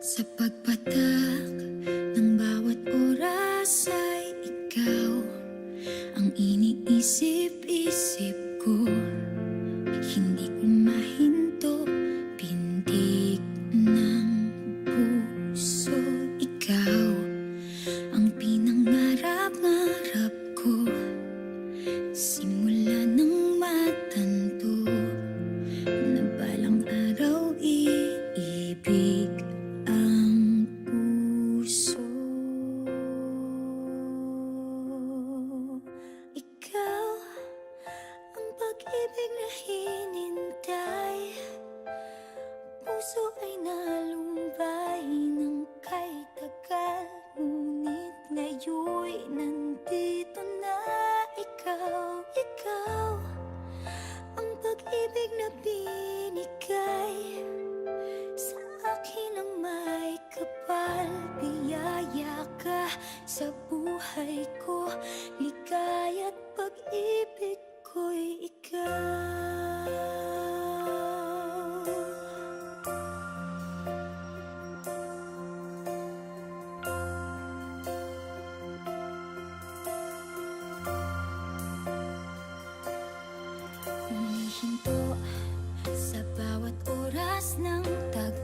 Sa pagpatak ng bawat oras ay ikaw ang iniisip-isip ko. Hindi ko mahinto, pintig ng puso. Ikaw ang pinangarap-ngarap ko, simula ng matanto na balang araw iibig ang puso. Ikaw ang pag-ibig na hinintay, puso ay nalumbay ng kay tagal, ngunit ngayon'y nandito na ikaw. Ikaw ang pag-ibig na binigay sa akin ang may kapal. Biyaya ka sa buhay ko, ligaya't pag-ibig ko'y ikaw. Humihinto sa bawat oras ng tag